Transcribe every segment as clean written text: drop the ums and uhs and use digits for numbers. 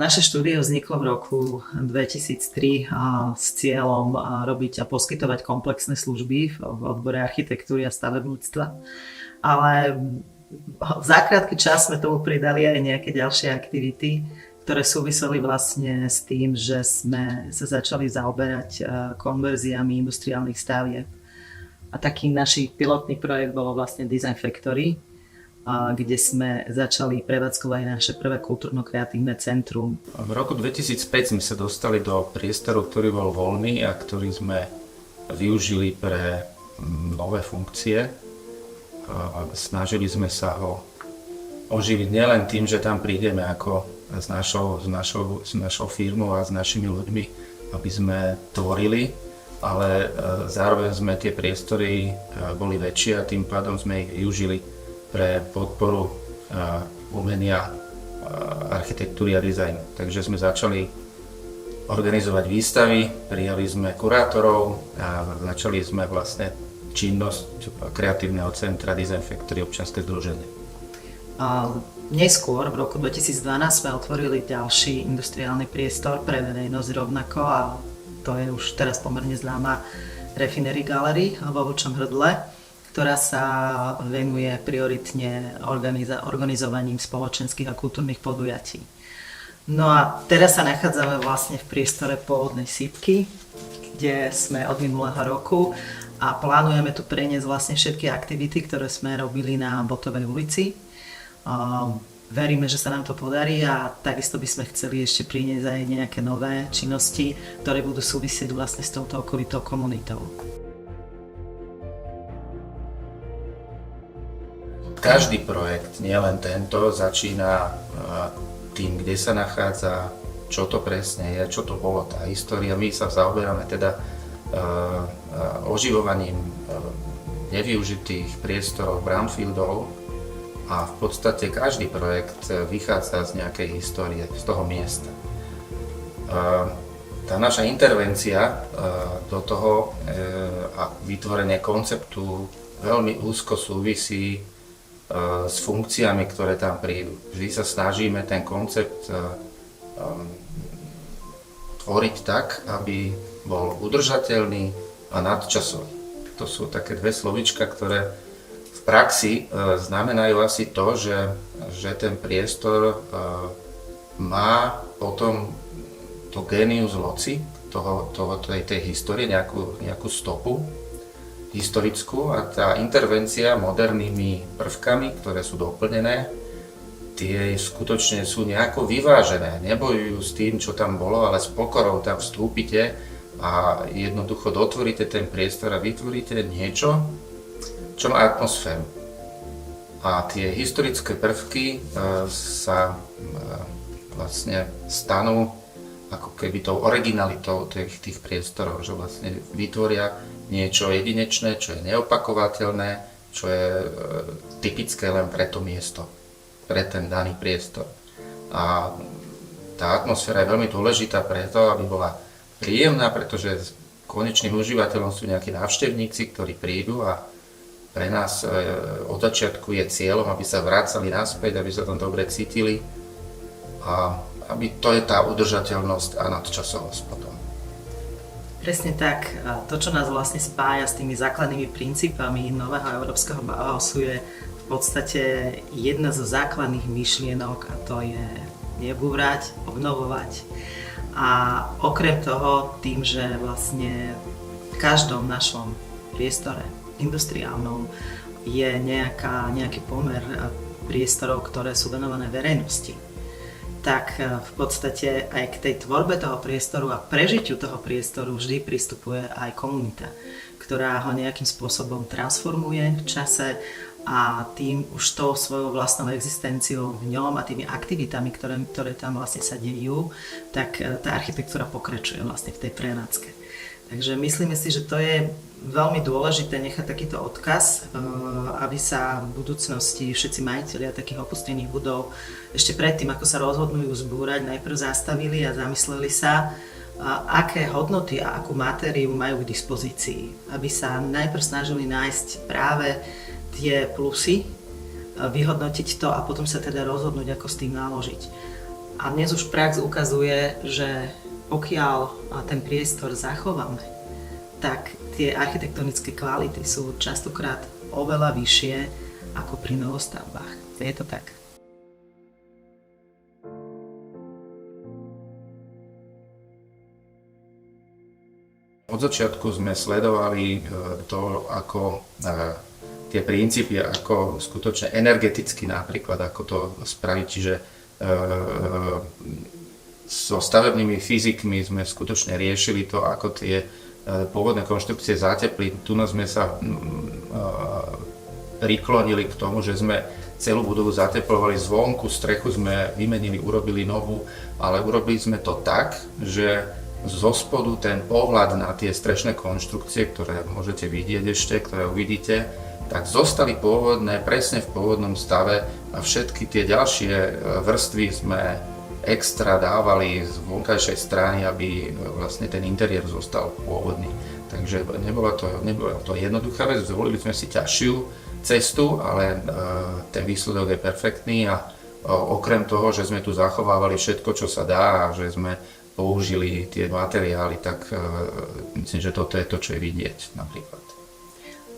Naše štúdio vzniklo v roku 2003 s cieľom robiť a poskytovať komplexné služby v odbore architektúry a stavebníctva. Ale v zákrátky čas sme tomu pridali aj nejaké ďalšie aktivity, ktoré súviseli vlastne s tým, že sme sa začali zaoberať konverziami industriálnych stavieb. A taký náš pilotný projekt bolo vlastne Design Factory, kde sme začali prevádzkovať naše prvé kultúrno-kreatívne centrum. V roku 2005 sme sa dostali do priestoru, ktorý bol voľný a ktorý sme využili pre nové funkcie. Snažili sme sa ho oživiť nielen tým, že tam prídeme ako s našou firmou a s našimi ľuďmi, aby sme tvorili, ale zároveň sme tie priestory boli väčšie a tým pádom sme ich využili pre podporu umenia, architektúry a dizajnu. Takže sme začali organizovať výstavy, prijali sme kurátorov a začali sme vlastne činnosť kreatívneho centra Design Factory občianske združenie. Neskôr, v roku 2012, sme otvorili ďalší industriálny priestor pre verejnosť rovnako a to je už teraz pomerne známa Refinery Gallery vo Vlčom Hrdle, ktorá sa venuje prioritne organizovaním spoločenských a kultúrnych podujatí. No a teraz sa nachádzame vlastne v priestore pôvodnej sípky, kde sme od minulého roku a plánujeme tu preniesť vlastne všetky aktivity, ktoré sme robili na Botovej ulici. Veríme, že sa nám to podarí a takisto by sme chceli ešte priniesť aj nejaké nové činnosti, ktoré budú súvisieť vlastne s touto okolitou komunitou. Každý projekt, nielen tento, začína tým, kde sa nachádza, čo to presne je, čo to bolo tá história. My sa zaoberáme teda oživovaním nevyužitých priestorov, brownfieldov a v podstate každý projekt vychádza z nejakej histórie, z toho miesta. Tá naša intervencia do toho a vytvorenie konceptu veľmi úzko súvisí s funkciami, ktoré tam prídu. Vždy sa snažíme ten koncept tvoriť tak, aby bol udržateľný a nadčasový. To sú také dve slovíčka, ktoré v praxi znamenajú asi to, že ten priestor má potom to genius loci tej histórie, nejakú stopu historickú a tá intervencia modernými prvkami, ktoré sú doplnené, tie skutočne sú nejako vyvážené, nebojujú s tým, čo tam bolo, ale s pokorou tam vstúpite a jednoducho dotvoríte ten priestor a vytvoríte niečo, čo má atmosféru. A tie historické prvky sa vlastne stanú ako keby tou originalitou tých priestorov, že vlastne vytvoria niečo jedinečné, čo je neopakovateľné, čo je typické len pre to miesto, pre ten daný priestor. A tá atmosféra je veľmi dôležitá preto, aby bola príjemná, pretože konečným užívateľom sú nejakí návštevníci, ktorí prídu a pre nás od začiatku je cieľom, aby sa vracali naspäť, aby sa tam dobre cítili a aby to je tá udržateľnosť a nadčasovosť potom. Presne tak. To, čo nás vlastne spája s tými základnými princípami nového európskeho Bauhausu, je v podstate jedna zo základných myšlienok a to je nebúrať, obnovovať. A okrem toho, tým, že vlastne v každom našom priestore industriálnom je nejaký pomer priestorov, ktoré sú venované verejnosti, tak v podstate aj k tej tvorbe toho priestoru a prežitiu toho priestoru vždy pristupuje aj komunita, ktorá ho nejakým spôsobom transformuje v čase a tým už tou svojou vlastnou existenciou v ňom a tými aktivitami, ktoré tam vlastne sa dejú, tak tá architektúra pokračuje vlastne v tej prevádzke. Takže myslíme si, že to je veľmi dôležité nechať takýto odkaz, aby sa v budúcnosti všetci majitelia takých opustených budov ešte predtým, ako sa rozhodnú ju zbúrať, najprv zastavili a zamysleli sa, aké hodnoty a akú matériu majú k dispozícii. Aby sa najprv snažili nájsť práve tie plusy, vyhodnotiť to a potom sa teda rozhodnúť, ako s tým naložiť. A dnes už prax ukazuje, že pokiaľ ten priestor zachováme, tak tie architektonické kvality sú častokrát oveľa vyššie ako pri novostavbách. Je to tak. Od začiatku sme sledovali to, ako tie princípy, ako skutočne energeticky napríklad, ako to spraviť, čiže so stavebnými fyzikmi sme skutočne riešili to, ako tie pôvodné konštrukcie zatepliť. Tu sme sa priklonili k tomu, že sme celú budovu zateplovali zvonku, strechu sme vymenili, urobili novú, ale urobili sme to tak, že zo spodu ten pohľad na tie strešné konštrukcie, ktoré môžete vidieť ešte, ktoré uvidíte, tak zostali pôvodné, presne v pôvodnom stave a všetky tie ďalšie vrstvy sme extra dávali z vonkajšej strany, aby vlastne ten interiér zostal pôvodný. Takže nebola to jednoduchá vec, zvolili sme si ťažšiu cestu, ale ten výsledok je perfektný a okrem toho, že sme tu zachovávali všetko, čo sa dá a že sme použili tie materiály, tak myslím, že toto je to, čo je vidieť napríklad.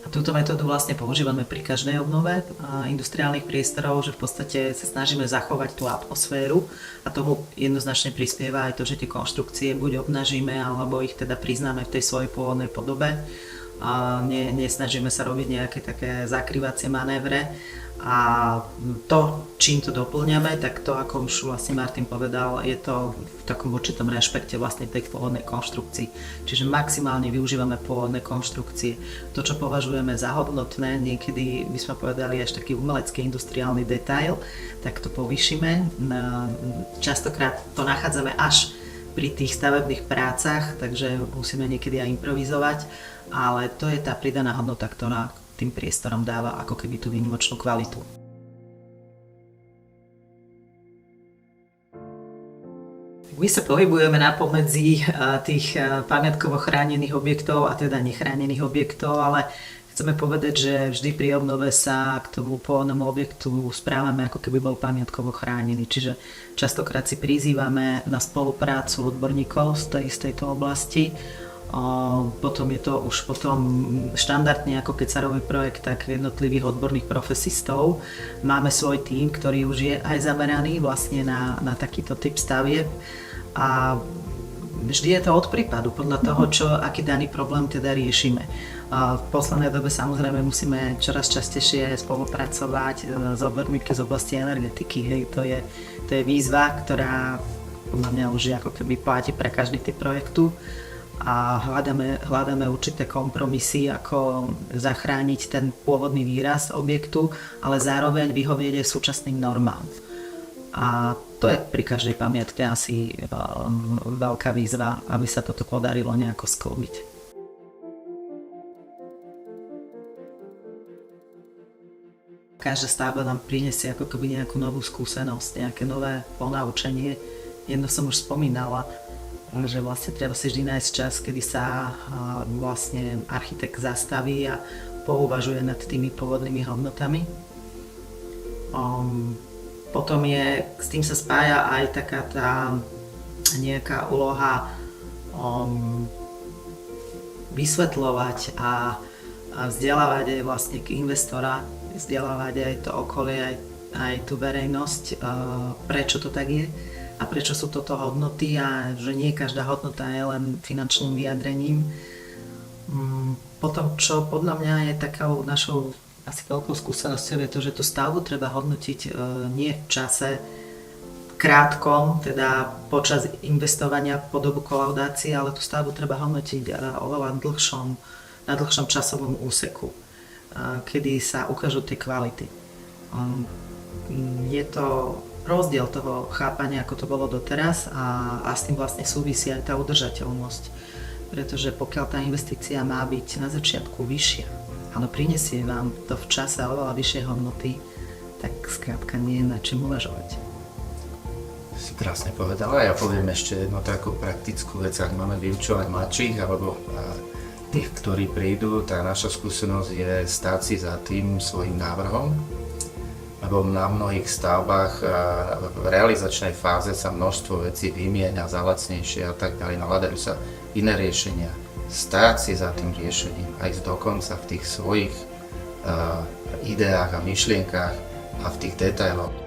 A túto metódu vlastne používame pri každej obnove industriálnych priestorov, že v podstate sa snažíme zachovať tú atmosféru a tomu jednoznačne prispieva aj to, že tie konštrukcie buď obnažíme, alebo ich teda priznáme v tej svojej pôvodnej podobe. Nesnažíme sa robiť nejaké také zakrývacie manévre. A to, čím to doplňame, tak to, ako už vlastne Martin povedal, je to v takom určitom rešpekte vlastne tej pôvodnej konštrukcii. Čiže maximálne využívame pôvodné konštrukcie. To, čo považujeme za hodnotné, niekedy by sme povedali až taký umelecký industriálny detail, tak to povýšime. Častokrát to nachádzame až pri tých stavebných prácach, takže musíme niekedy aj improvizovať, ale to je tá pridaná hodnota, ktorá tým priestorom dáva ako keby tú výnimočnú kvalitu. My sa pohybujeme napomedzi tých pamiatkovo chránených objektov a teda nechránených objektov, ale chceme povedať, že vždy pri obnove sa k tomu pôvodnému objektu správame, ako keby bol pamiatkovo chránený. Čiže častokrát si prizývame na spoluprácu odborníkov z tejto oblasti. Potom je to už potom štandardne, ako keď sa robí projekt, tak jednotlivých odborných profesistov. Máme svoj tím, ktorý už je aj zameraný vlastne na takýto typ stavieb a vždy je to od prípadu, podľa toho, aký daný problém teda riešime. V poslednej dobe samozrejme musíme čoraz častejšie spolupracovať s odborníkmi z oblasti energetiky. Hej, to je výzva, ktorá podľa mňa už ako keby platí pre každý typ projektu. A hľadáme určité kompromisy, ako zachrániť ten pôvodný výraz objektu, ale zároveň vyhovieť aj súčasným normám. A to je pri každej pamiatke asi veľká výzva, aby sa toto podarilo nejako sklbiť. Každá stavba nám prinesie ako keby nejakú novú skúsenosť, nejaké nové ponaučenie. Jedno som už spomínala, že vlastne treba si vždy nájsť čas, kedy sa vlastne architekt zastaví a pouvažuje nad tými pôvodnými hodnotami. Potom s tým sa spája aj taká tá nejaká úloha vysvetľovať a vzdelávať aj vlastne investora, vzdelávať aj to okolie, aj tú verejnosť, prečo to tak je. A prečo sú toto hodnoty a že nie každá hodnota je len finančným vyjadrením. Potom, čo podľa mňa je takou našou asi veľkou skúsenosťou, je to, že tú stavbu treba hodnotiť nie v čase krátkom, teda počas investovania po dobu kolaudácie, ale tú stavbu treba hodnotiť oveľa na dlhšom časovom úseku, kedy sa ukážu tie kvality. Je to rozdiel toho chápania, ako to bolo doteraz a s tým vlastne súvisí aj tá udržateľnosť. Pretože pokiaľ tá investícia má byť na začiatku vyššia, ale prinesie vám to v čase oveľa vyššie hodnoty, tak skrátka nie je na čím uvažovať. si krásne povedala. Ja poviem ešte jednu takú praktickú vec, ak máme vyučovať mladších alebo tých, ktorí prídu, tá naša skúsenosť je stáť si za tým svojím návrhom, lebo na mnohých stavbách v realizačnej fáze sa množstvo vecí vymieňa za lacnejšie a tak ďalej, hľadajú sa iné riešenia. Stáť si za tým riešením, aj dokonca v tých svojich ideách a myšlienkách a v tých detailoch.